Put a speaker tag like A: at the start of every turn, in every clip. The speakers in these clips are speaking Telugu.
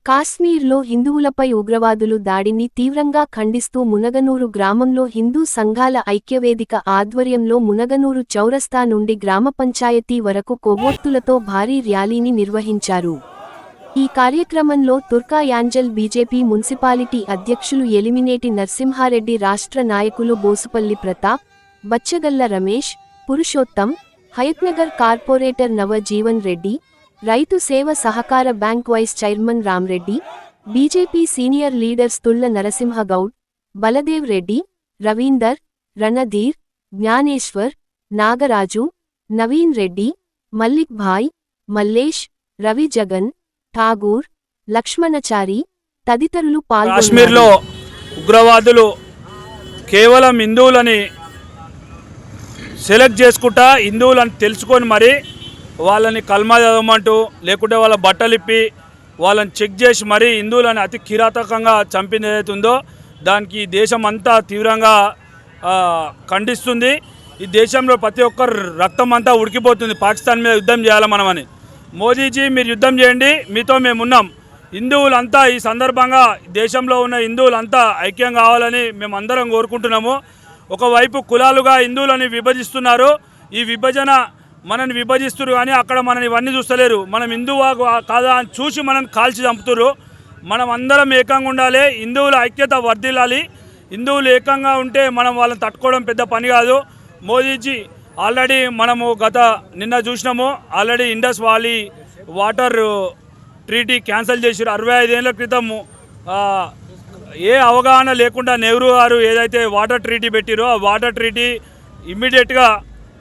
A: కాశ్మీర్లో హిందువులపై ఉగ్రవాదులు దాడిని తీవ్రంగా ఖండిస్తూ మునగనూరు గ్రామంలో హిందూ సంఘాల ఐక్యవేదిక ఆధ్వర్యంలో మునగనూరు చౌరస్తా నుండి గ్రామ పంచాయతీ వరకు కొవ్వొత్తులతో భారీ ర్యాలీని నిర్వహించారు. ఈ కార్యక్రమంలో తుర్కా యాంజల్ బీజేపీ మున్సిపాలిటీ అధ్యక్షులు ఎలిమినేటి నరసింహారెడ్డి, రాష్ట్ర నాయకులు బోసుపల్లి ప్రతాప్, బచ్చగల్ల రమేష్, పురుషోత్తం, హయత్నగర్ కార్పొరేటర్ నవ జీవన్ రెడ్డి, రైతు సేవ సహకార bank vice chairman Ram Reddy, BJP senior leaders Thulla Narasimha Goud, Baladev Reddy, Ravinder, Ranadheer, Gnaneshwar, Nagaraju, Naveen Reddy, Mallik Bhai, Mallesh, Ravi, Jagan, Thakur, Lakshmanachari తదితరులు పాల్గొన్నారు.
B: కాశ్మీర్లో ఉగ్రవాదులు కేవలం హిందువులని సెలెక్ట్ చేసుకుంటా హిందువులని తెలుసుకొని మరి వాళ్ళని కల్మా చదవమంటూ లేకుంటే వాళ్ళ బట్టలిప్పి వాళ్ళని చెక్ చేసి మరీ హిందువులని అతి కిరాతకంగా చంపింది ఏదైతుందో దానికి దేశం అంతా తీవ్రంగా ఖండిస్తుంది. ఈ దేశంలో ప్రతి ఒక్కరు రక్తం అంతా ఉడికిపోతుంది. పాకిస్తాన్ మీద యుద్ధం చేయాలి మనమని. మోదీజీ మీరు యుద్ధం చేయండి, మీతో మేమున్నాం. హిందువులంతా ఈ సందర్భంగా దేశంలో ఉన్న హిందువులంతా ఐక్యం కావాలని మేమందరం కోరుకుంటున్నాము. ఒకవైపు కులాలుగా హిందువులని విభజిస్తున్నారు. ఈ విభజన మనని విభజిస్తున్నారు కానీ అక్కడ మనని ఇవన్నీ చూస్తలేరు. మనం హిందువా కాదా అని చూసి మనని కాల్చి చంపుతున్నారు. మనం అందరం ఏకంగా ఉండాలి. హిందువుల ఐక్యత వర్ధిల్లాలి. హిందువులు ఏకంగా ఉంటే మనం వాళ్ళని తట్టుకోవడం పెద్ద పని కాదు. మోదీజీ ఆల్రెడీ మనము నిన్న చూసినాము. Already Indus valley water treaty cancel చేసారు. 65 ఏళ్ల క్రితం ఏ అవగాహన లేకుండా నెహ్రూ గారు ఏదైతే వాటర్ ట్రీటీ పెట్టిరో ఆ వాటర్ ట్రీటీ ఇమ్మీడియట్గా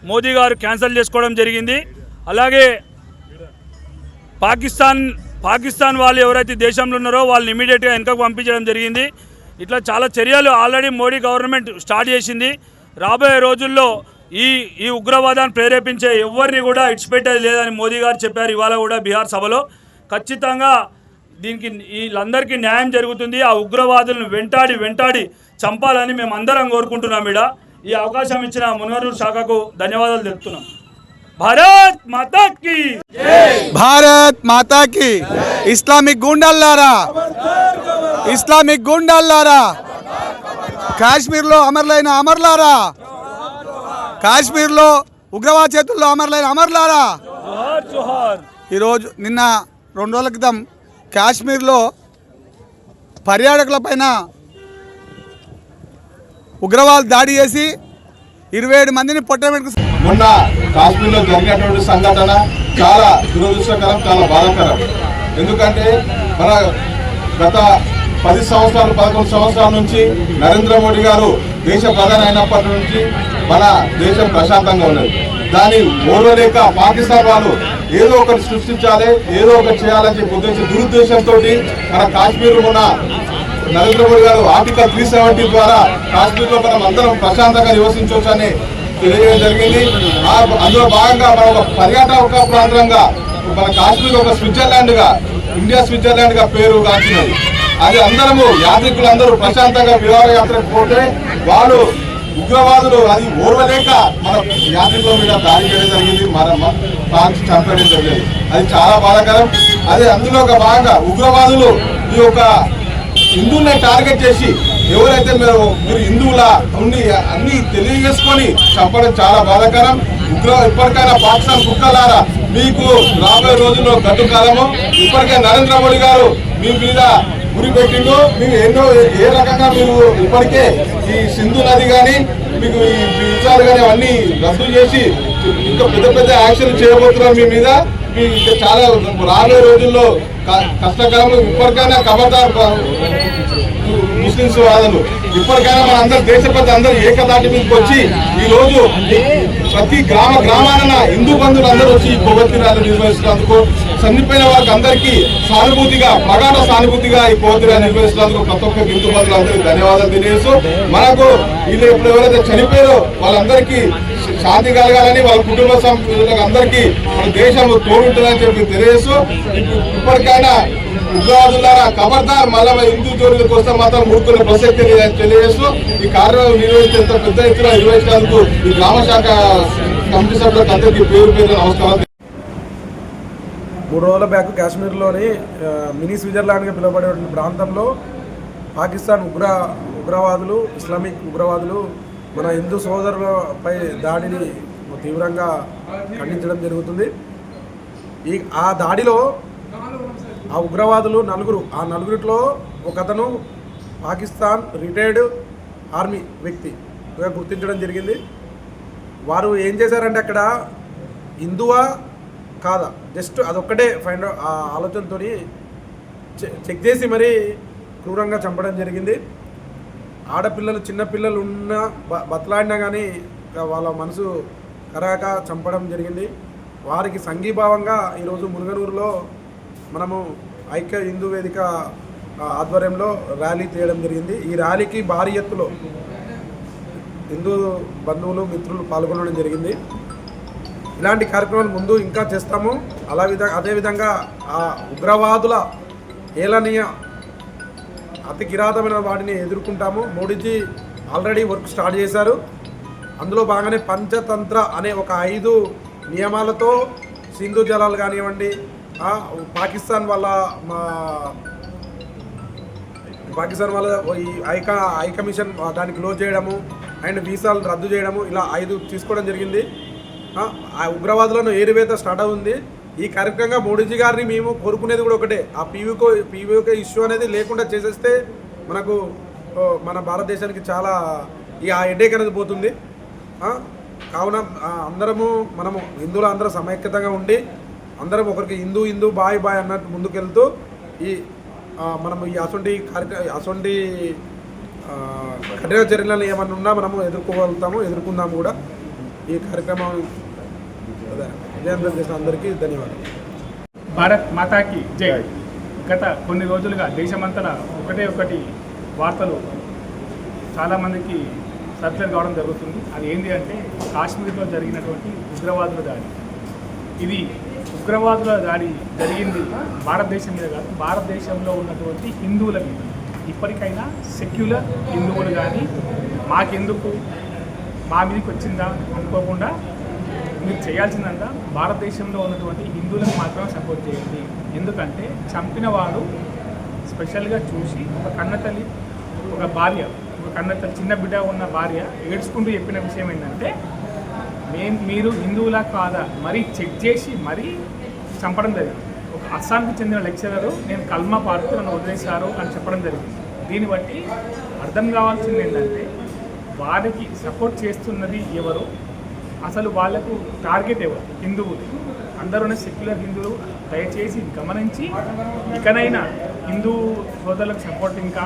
B: మోదీ గారు క్యాన్సిల్ చేసుకోవడం జరిగింది. అలాగే పాకిస్తాన్ వాళ్ళు ఎవరైతే దేశంలో ఉన్నారో వాళ్ళని ఇమ్మీడియట్గా వెనకకు పంపించడం జరిగింది. ఇట్లా చాలా చర్యలు ఆల్రెడీ మోడీ గవర్నమెంట్ స్టార్ట్ చేసింది. రాబోయే రోజుల్లో ఈ ఉగ్రవాదాన్ని ప్రేరేపించే ఎవరిని కూడా ఇడిచిపెట్టేది లేదని మోదీ గారు చెప్పారు. ఇవాళ కూడా బీహార్ సభలో ఖచ్చితంగా దీనికి వీళ్ళందరికీ న్యాయం జరుగుతుంది. ఆ ఉగ్రవాదులను వెంటాడి చంపాలని మేము అందరం కోరుకుంటున్నాం. ఈ అవకాశం ఇచ్చిన మునగనూరు శాఖకు ధన్యవాదాలు తెలుపుతున్నాం. భారత్ మాతా కీ జై.
C: భారత్ మాతా కీ. ఇస్లామిక్ గుండాల్లారా, కాశ్మీర్లో అమరులైన అమరులారా, కాశ్మీర్లో ఉగ్రవాద చేతుల్లో అమరులైన అమరులారా, ఈరోజు నిన్న 2 రోజుల క్రితం కాశ్మీర్లో పర్యాటకులపైన ఉగ్రవాదులు దాడి చేసి 27 మందిని పొట్టబెట్టుకు
D: మొన్న కాశ్మీర్లో జరిగినటువంటి సంఘటన చాలా దురదృష్టకరం, చాలా బాధాకరం. ఎందుకంటే మన గత 10 సంవత్సరాలు 11 సంవత్సరాల నుంచి నరేంద్ర మోడీ గారు దేశ ప్రధాని అయినప్పటి నుంచి మన దేశం ప్రశాంతంగా ఉన్నది. దాన్ని ఓర్వలేక పాకిస్తాన్ వాళ్ళు ఏదో ఒకటి సృష్టించాలి, ఏదో ఒకటి చేయాలని చెప్పి ఉద్దేశం దురుద్దేశంతో మన కాశ్మీర్ ఉన్న నరేంద్ర మోడీ గారు ఆర్టికల్ 370 ద్వారా కాశ్మీర్లో మనం అందరం ప్రశాంతంగా నివసించవచ్చు అని తెలియజేయడం జరిగింది. అందులో భాగంగా మన ఒక పర్యాటక ప్రాంతంగా మన కాశ్మీర్ ఒక ఇండియా స్విట్జర్లాండ్ గా పేరు గాంచినది. అది అందరము యాత్రికులందరూ ప్రశాంతంగా విహారయాత్రకు పోతే వాళ్ళు ఉగ్రవాదులు అది ఓర్వలేక మన యాత్రికుల మీద దాడి చేయడం జరిగింది, కాల్చి చంపడం జరిగింది. అది చాలా బాధాకరం. అదే అందులో ఒక భాగంగా ఉగ్రవాదులు ఈ యొక్క హిందువుల్ని టార్గెట్ చేసి ఎవరైతే మీరు హిందువుల ఉండి అన్ని తెలియజేసుకొని చంపడం చాలా బాధాకరం. ఇప్పటికైనా పాకిస్తాన్ కుక్కలారా మీకు రాబోయే రోజుల్లో గడ్డు కాలము. ఇప్పటికే నరేంద్ర మోడీ గారు మీ మీద గురి పెట్టిండు. మీరు ఎన్నో ఏ రకంగా మీరు ఇప్పటికే ఈ సింధు నది కానీ మీకు ఈ విషయాలు కానీ అవన్నీ రద్దు చేసి ఇంకా పెద్ద యాక్షన్ చేయబోతున్నారు మీ మీద. ఇంకా చాలా రాబోయే రోజుల్లో కష్టకరం. ఇప్పటికైనా ఖబర్దార్ ముస్లింస్ వాదనలు. ఇప్పటికైనా మన అందరు దేశ ప్రజలు అందరూ ఏకదాటి మీదకి వచ్చి ఈ రోజు ప్రతి గ్రామాన హిందూ బంధువులు అందరూ వచ్చి ఈ కొవ్వొత్తి ర్యాలీ నిర్వహిస్తున్నందుకు, చనిపోయిన వారికి అందరికీ ప్రగాఢ సానుభూతిగా ఈ కొవ్వొత్తి ర్యాలీ నిర్వహిస్తున్నందుకు ప్రతి ఒక్క హిందూ బంధువులందరికీ ధన్యవాదాలు తెలియజేస్తూ, మనకు వీళ్ళు ఇప్పుడు ఎవరైతే చనిపోయారో వాళ్ళందరికీ శాంతి కలగాలని, వాళ్ళ కుటుంబ సభ్యులకు అందరికీ మన దేశం తోడుంటుందని చెప్పి తెలియజేస్తూ, ఇప్పటికైనా ఉగ్రవాదులారా ఖబర్దార్ మళ్ళా హిందూ జోలికి వస్తే మాత్రం ఊరుకునే ప్రసక్తి లేదని తెలియజేస్తూ ఈ కార్యక్రమం నిర్వహించేంత పెద్ద ఎత్తున నిర్వహించినందుకు ఈ గ్రామ శాఖ కమిటీ సభ్యులకు అందరికీ పేరు నమస్కారం.
E: 3 రోజుల బ్యాక్ కాశ్మీర్లోని మినీ స్విట్జర్లాండ్గా పిలువబడే ప్రాంతంలో పాకిస్తాన్ ఉగ్రవాదులు, ఇస్లామిక్ ఉగ్రవాదులు మన హిందూ సోదరులపై దాడిని తీవ్రంగా ఖండించడం జరుగుతుంది. ఆ దాడిలో ఆ ఉగ్రవాదులు నలుగురిలో ఒకతను పాకిస్తాన్ రిటైర్డ్ ఆర్మీ వ్యక్తిగా గుర్తించడం జరిగింది. వారు ఏం చేశారంటే అక్కడ హిందువా కాదా జస్ట్ అదొక్కటే ఆలోచనతో చెక్ చేసి మరీ క్రూరంగా చంపడం జరిగింది. ఆడపిల్లలు చిన్నపిల్లలు ఉన్న బతలాడినా కానీ వాళ్ళ మనసు కరాక చంపడం జరిగింది. వారికి సంఘీభావంగా ఈరోజు మునగనూరులో మనము ఐక్య హిందూ వేదిక ఆధ్వర్యంలో ర్యాలీ తీయడం జరిగింది. ఈ ర్యాలీకి భారీ ఎత్తులో హిందూ బంధువులు మిత్రులు పాల్గొనడం జరిగింది. ఇలాంటి కార్యక్రమాలు ముందు ఇంకా చేస్తాము. అదేవిధంగా ఆ ఉగ్రవాదుల ఏలనీయ అతి కిరాతమైన వాటిని ఎదుర్కొంటాము. మోడీజీ ఆల్రెడీ వర్క్ స్టార్ట్ చేశారు. అందులో భాగంగానే పంచతంత్ర అనే ఒక 5 నియమాలతో సింధు జలాలు కానివ్వండి, పాకిస్తాన్ వాళ్ళ ఈ ఐ కమిషన్ దాన్ని క్లోజ్ చేయడము అండ్ వీసాలు రద్దు చేయడము, ఇలా 5 తీసుకోవడం జరిగింది. ఆ ఉగ్రవాదులను ఏరివేత స్టార్ట్ అవుతుంది. ఈ కార్యక్రమంగా మోడీజీ గారిని మేము కోరుకునేది కూడా ఒకటే, ఆ పీవీకే ఇష్యూ అనేది లేకుండా చేసేస్తే మనకు మన భారతదేశానికి చాలా ఆ హెడేక్ అనేది పోతుంది. కావున మనము హిందువులు అందరూ సమైక్యతంగా ఉండి అందరం ఒకరికి హిందూ బాయ్ అన్నట్టు ముందుకెళ్తూ మనము ఈ అసొంటి కఠిన చర్యలను ఏమన్నా ఉన్నా మనము ఎదుర్కొందాము కూడా. ఈ కార్యక్రమం విజయవంతం చేసిన అందరికీ ధన్యవాదాలు.
F: భారత్ మాతాకి జై. గత కొన్ని రోజులుగా దేశమంతటా ఒకటి వార్తలు చాలామందికి సర్క్యులేట్ కావడం జరుగుతుంది. అది ఏంటి అంటే కాశ్మీర్లో జరిగినటువంటి ఉగ్రవాదుల దాడి. ఇది ఉగ్రవాదుల దాడి జరిగింది భారతదేశం మీద కాదు, భారతదేశంలో ఉన్నటువంటి హిందువుల మీద. ఇప్పటికైనా సెక్యులర్ హిందువులు కానీ మాకెందుకు మా మీదకి వచ్చిందా అనుకోకుండా మీరు చేయాల్సిందంతా భారతదేశంలో ఉన్నటువంటి హిందువులకు మాత్రమే సపోర్ట్ చేయండి. ఎందుకంటే చంపిన వాడు స్పెషల్గా చూసి ఒక కన్నతల్లి, ఒక భార్య, ఒక కన్నతల్లి చిన్న బిడ్డ ఉన్న భార్య ఏడ్చుకుంటూ చెప్పిన విషయం ఏంటంటే మీరు హిందువులా కాదా మరీ చెక్ చేసి మరీ చంపడం జరిగింది. ఒక అస్సాంకి చెందిన లెక్చరరు నేను కల్మా పాడుతూ నన్ను వదిలేశారు అని చెప్పడం జరిగింది. దీన్ని బట్టి అర్థం కావాల్సింది ఏంటంటే వారికి సపోర్ట్ చేస్తున్నది ఎవరు, అసలు వాళ్లకు టార్గెట్ ఎవరు? హిందువులు. అందరూ సెక్యులర్ హిందువులు దయచేసి గమనించి ఇకనైనా హిందూ సోదరులకు సపోర్ట్, ఇంకా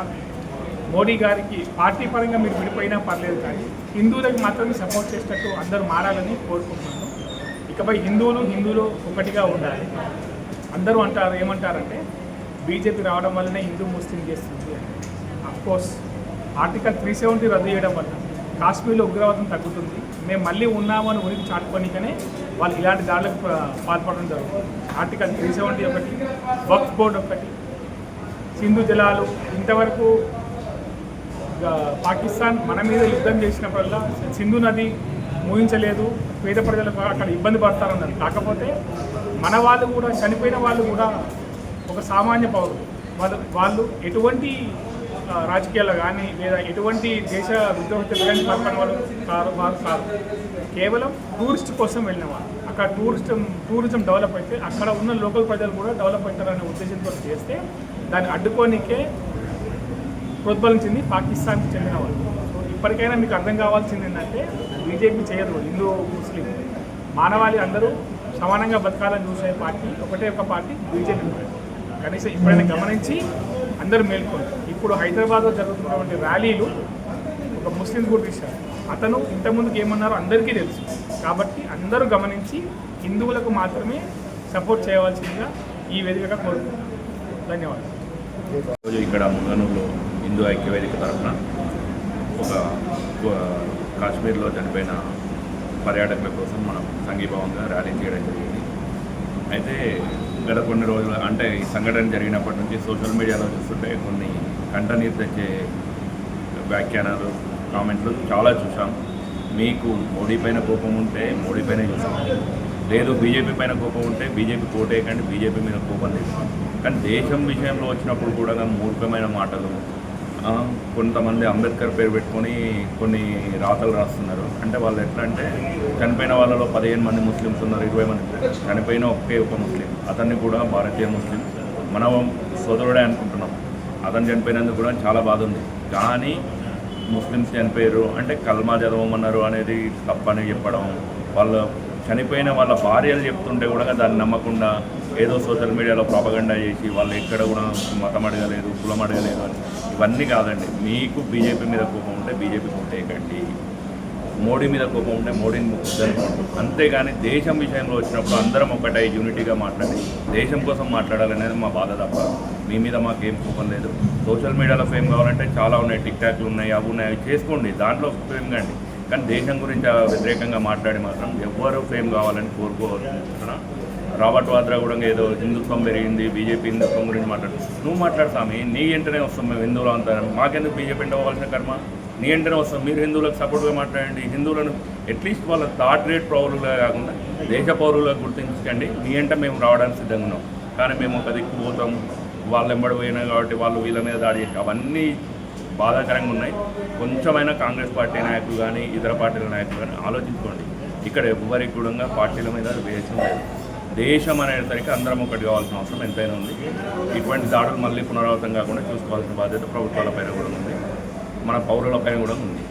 F: మోడీ గారికి పార్టీ పరంగా మీరు విడిపోయినా పర్లేదు కానీ హిందువులకు మాత్రమే సపోర్ట్ చేసేటట్టు అందరూ మారాలని కోరుకుంటున్నాను. ఇకపై హిందువులు ఒకటిగా ఉండాలి. అందరూ ఏమంటారంటే బీజేపీ రావడం వల్లనే హిందూ ముస్లిం చేస్తుంది అని. అఫ్కోర్స్ ఆర్టికల్ 370 రద్దు చేయడం వల్ల కాశ్మీర్లో ఉగ్రవాదం తగ్గుతుంది. మేము మళ్ళీ ఉన్నామని ఉనికి చాటుకోనికనే వాళ్ళు ఇలాంటి దాడులకు పాల్పడడం జరుగుతుంది. ఆర్టికల్ 370 ఒకటి, వక్ఫ్ బోర్డు ఒకటి, సింధు జలాలు. ఇంతవరకు పాకిస్తాన్ మన మీద యుద్ధం చేసినప్పుడల్లా సింధు నది మూయించలేదు, పేద ప్రజలకు అక్కడ ఇబ్బంది పడతారన్నారు. కాకపోతే మన వాళ్ళు కూడా చనిపోయిన వాళ్ళు కూడా ఒక సామాన్య పౌరులు. వాళ్ళు ఎటువంటి రాజకీయాలు కానీ లేదా ఎటువంటి దేశ విద్రోహతలు కానీ పాల్పడిన వాళ్ళు కాదు. కేవలం టూరిస్ట్ కోసం వెళ్ళిన వాళ్ళు. అక్కడ టూరిజం డెవలప్ అయితే అక్కడ ఉన్న లోకల్ ప్రజలు కూడా డెవలప్ అవుతారనే ఉద్దేశంతో చేస్తే దాన్ని అడ్డుకోనికే ప్రోత్బలించింది పాకిస్తాన్కి చెందిన వాళ్ళు. సో ఇప్పటికైనా మీకు అర్థం కావాల్సింది ఏంటంటే బీజేపీ చేయదు, హిందూ ముస్లిం మానవాళి అందరూ సమానంగా బతకాలని చూసే పార్టీ ఒకటే ఒక పార్టీ బీజేపీ. కనీసం ఇప్పుడైనా గమనించి అందరూ మేల్కోండి. ఇప్పుడు హైదరాబాద్లో జరుగుతున్నటువంటి ర్యాలీలు ఒక ముస్లిం కూడా తీశారు. అతను ఇంతకుముందుకు ఏమన్నారో అందరికీ తెలుసు. కాబట్టి అందరూ గమనించి హిందువులకు మాత్రమే సపోర్ట్ చేయవలసిందిగా ఈ వేదికగా కోరుకుంటున్నాను. ధన్యవాదాలు.
G: ఇక్కడ మునగనూరులో హిందూ ఐక్యవేదిక తరఫున ఒక కాశ్మీర్లో చనిపోయిన పర్యాటకుల కోసం మనం సంఘీభావంగా ర్యాలీ చేయడం జరిగింది. అయితే గత కొన్ని రోజులు అంటే ఈ సంఘటన జరిగినప్పటి నుంచి సోషల్ మీడియాలో చూస్తుంటే కొన్ని కంటనీరు తెచ్చే వ్యాఖ్యానాలు, కామెంట్లు చాలా చూసాం. మీకు మోడీ పైన కోపం ఉంటే మోడీ పైనే చూసాం. లేదు బీజేపీ పైన కోపం ఉంటే బీజేపీ కోటేయకండి, బీజేపీ మీద కోపం లేదు. కానీ దేశం విషయంలో వచ్చినప్పుడు కూడా మూర్ఖమైన మాటలు, కొంతమంది అంబేద్కర్ పేరు పెట్టుకొని కొన్ని రాతలు రాస్తున్నారు. అంటే వాళ్ళు ఎట్లా అంటే చనిపోయిన వాళ్ళలో 15 మంది ముస్లిమ్స్ ఉన్నారు, 20 మంది చనిపోయిన ఒక ముస్లిం, అతన్ని కూడా భారతీయ ముస్లిం మన సోదరుడే అనుకుంటున్నాం. అతను చనిపోయినందుకు కూడా చాలా బాధ ఉంది. కానీ ముస్లిమ్స్ చనిపోయారు అంటే కల్మా చదవమన్నారు అనేది తప్పని చెప్పడం, వాళ్ళ చనిపోయిన వాళ్ళ భార్యలు చెప్తుంటే కూడా దాన్ని నమ్మకుండా ఏదో సోషల్ మీడియాలో ప్రాపగండా చేసి వాళ్ళు ఎక్కడ కూడా మతం అడగలేదు, కులం అడగలేదు అని, ఇవన్నీ కాదండి. మీకు బీజేపీ మీద కోపం ఉంటే బీజేపీ కొట్టేయకండి, మోడీ మీద కోపం ఉంటే మోడీని ముక్కుదనుకోండి. అంతేగాని దేశం విషయంలో వచ్చినప్పుడు అందరం ఒకటై యూనిటీగా మాట్లాడి దేశం కోసం మాట్లాడాలనేది మా బాధ తప్ప మీ మీద మాకేం కోపం లేదు. సోషల్ మీడియాలో ఫేమ్ కావాలంటే చాలా ఉన్నాయి, టిక్ టాక్లు ఉన్నాయి, అవి ఉన్నాయి, అవి చేసుకోండి, దాంట్లో ఫేమ్ కండి. కానీ దేశం గురించి వ్యతిరేకంగా మాట్లాడి మాత్రం ఎవ్వరూ ఫేమ్ కావాలని కోరుకోవాలనుకుంటున్నా. రాబర్ట్ వాద్రా కూడా ఏదో హిందుత్వం పెరిగింది, బీజేపీ హిందుత్వం గురించి మాట్లాడు, నువ్వు మాట్లాడతామే, నీ వెంటనే వస్తాం మేము హిందువులు అంతా, మాకెందుకు బీజేపీ అంటే అవ్వాల్సిన కర్మ, నీ వెంటనే వస్తాం. మీరు హిందువులకు సపోర్ట్గా మాట్లాడండి, హిందువులను అట్లీస్ట్ వాళ్ళ థర్డ్ రేట్ పౌరులుగా కాకుండా దేశ పౌరులుగా గుర్తించండి. మీ వెంట మేము రావడానికి సిద్ధంగా ఉన్నాం. కానీ మేము ఒక దిక్కు పోతాం, వాళ్ళు ఎంబడి పోయినాయి కాబట్టి వాళ్ళు వీళ్ళ మీద దాడి చేసి అవన్నీ బాధాకరంగా ఉన్నాయి. కొంచెమైనా కాంగ్రెస్ పార్టీ నాయకులు కానీ ఇతర పార్టీల నాయకులు కానీ ఆలోచించుకోండి. ఇక్కడ ఎవరికి కూడా పార్టీల మీద వేసిన లేదు. దేశం అనేసరికి అందరం ఒకటి కావాల్సిన అవసరం ఎంతైనా ఉంది. ఇటువంటి దాడులు మళ్ళీ పునరావృతం కాకుండా చూసుకోవాల్సిన బాధ్యత ప్రభుత్వాలపైన కూడా ఉంది, మన పౌరులపైన కూడా ఉంది.